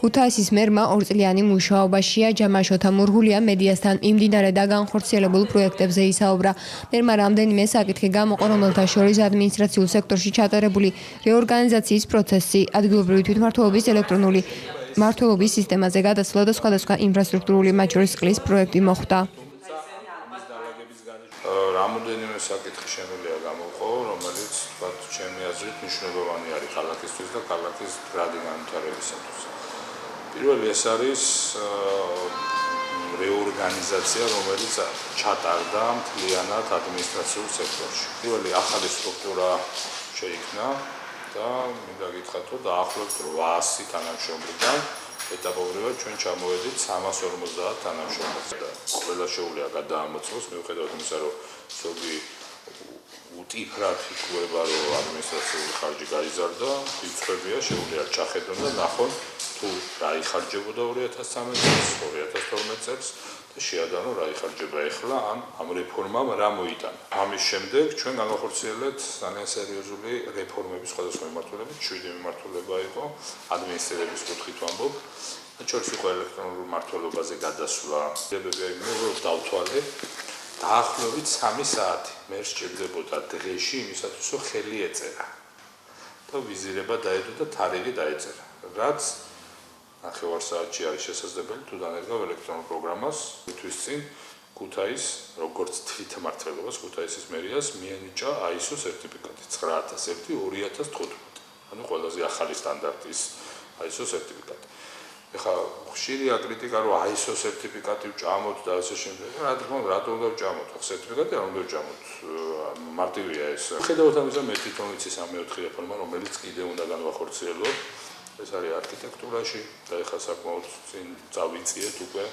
ქუთაისის მერმა ორწლიანი მუშაობაშია ჯამაშოთა მურღულია მედიასთან იმდინარე და განხორციელებულ პროექტებზე ისაუბრა. მერმა რამდენიმე საკითხი გამოყო, რომელთა შორის ადმინისტრაციულ სექტორში ჩატარებული რეორგანიზაციის პროცესი, ადგილობრივი თვითმმართველობის ელექტრონული მმართველობის სისტემაზე გადასვლა და სხვადასხვა ინფრასტრუქტურული მათ შორის წყლის პროექტი მოხვდა. Რამდენიმე საკითხი შემიძლია გამოყო, რომელიც ჩემი აზრით მნიშვნელოვანი არის ქალაქისთვის და ქალაქის გრადი განვითარებისათვის. პირველი ეს არის რეორგანიზაცია, რომელიც ჩატარდა მთლიანად ადმინისტრაციულ სექტორში. პირველი ახალი სტრუქტურა შეიქმნა და მინდა გითხრათ, რომ დაახლოებით 800 თანამშრომლიდან ეტაპობრივად ჩვენ ჩამოვედით 350 თანამშრომელს და ყველა შეუძლია გადაამოწმოს, მიუხედავად იმისა, რომ ზოგი უტიფრად იკვლება, რომ ადმინისტრაციული ხარჯი გაიზარდა, რიცხვებია შეუძლია ჩახედონ და ნახონ თუ რა იხარჯებოდა 2013 წელს, 2012 წელს და შეადანო რა იხარჯება ახლა ამ რეფორმამ რა მოიტანა. ამის შემდეგ ჩვენ განახორციელებთ ძალიან სერიოზული რეფორმები სხვადასხვა მიმართულებით, 7 მიმართულება იყო ადმინისტრების კუთხით ვამბობ. შორის იყო ელექტრონულ მმართველობაზე გადასვლა. დავთვალე დაახლოებით 3 საათი მე სჭირდებოდა დღეში იმისათვის, რომ ხელი ეწერა და ვიზირება დაედო და თარიღი დაეწერა. რაც 9 საათში არის შესაძლებელი თუ დანერგავ ელექტრონულ პროგრამას, თვის წინ ქუთაის როგორც თვითმმართველობას ქუთაისის მერიას მიენიჭა ISO სერტიფიკატი 9001/2015. ანუ ყველაზე ახალი სტანდარტის ISO სერტიფიკატი. ეხლა ხშირია კრიტიკა, რომ ISO სერტიფიკატი ვჭამოთ და ასე შემდეგ. რა თქმა უნდა, რატომ უნდა ვჭამოთ? სერტიფიკატი არ უნდა ვჭამოთ. მარტივია ეს. ხედავთ ამისა, მე თვითონ ვიცი 3-4 რეფორმა, რომელიც კიდე უნდა განვახორციელოთ. ეს არის არქიტექტურაში და ეხლა საკმაოდ წინ წავიწიეთ უკვე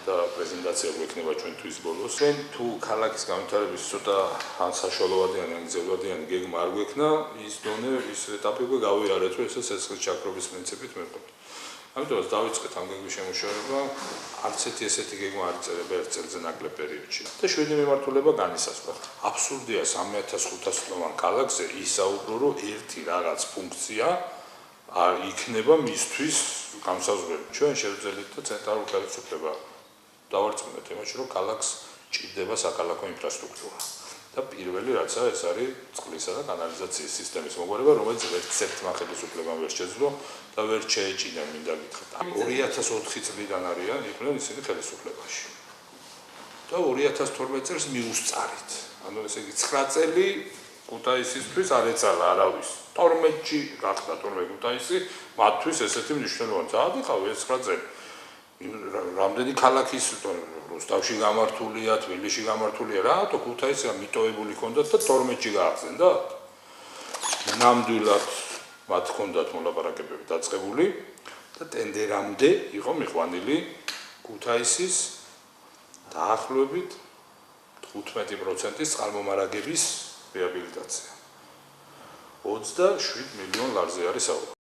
და პრეზენტაცია გვექნება ჩვენთვის ბოლოს. ჩვენ თუ ქალაქის განვითარების ცოტა ან საშუალოვადიანი ან გრძელვადიანი გეგმა არ გვექნა, ის დონე, ის ეტაპი უკვე გავიარეთ, რომ ეს ცეცხლის ჩაქრობის პრინციპით მეყოთ. ამიტომაც დავიწყეთ ამ გეგმის შემუშავება, არც ესეთი გეგმა არ იწერება ერთ წელზე ნაკლებ პერიოდში. და 7 მიმართულება განისაზღვრა. აბსურდია 3500 წლოვან ქალაქზე ისაუბრო, რომ ერთი რაღაც ფუნქცია არ იქნება მისთვის განსაზღვრელი. ჩვენ შევძელით და ცენტრალურ ხელისუფლება დავარწმუნეთ იმაში, რომ ქალაქს ჭირდება საკალათო ინფრასტრუქტურა. და პირველი რაცა ეს არის წყლისა და კანალიზაციის სისტემის მოგვარება, რომელიც ერთ-ერთმა ხელისუფლებამ ვერ შეძლო და ვერ შეეჭინა, მინდა გითხრათ. 2004 წლიდან არიან იყვნენ ისინი ხელისუფლებაში. და 2012 წელს მიუსწარით. ანუ ესე იგი 9 წელი ქუთაისისთვის არ ეცალა არავის. 12-ში გახდა 12 ქუთაისი, მათთვის ესეთი მნიშვნელოვანი. ძალიან ხავი ეს 9 წელი. რამდენი ქალაქის რუსთავში გამართულია, თბილისში გამართულია, რატო ქუთაისი მიტოვებული ჰქონდათ და 12-ში გაახსენდათ? ნამდვილად მათ ჰქონდათ მოლაპარაკებები დაწყებული და ტენდერამდე იყო მიყვანილი ქუთაისის დაახლოებით 15%-ის წყალმომარაგების რეაბილიტაცია. 27 მილიონ ლარზე არის საუბარი.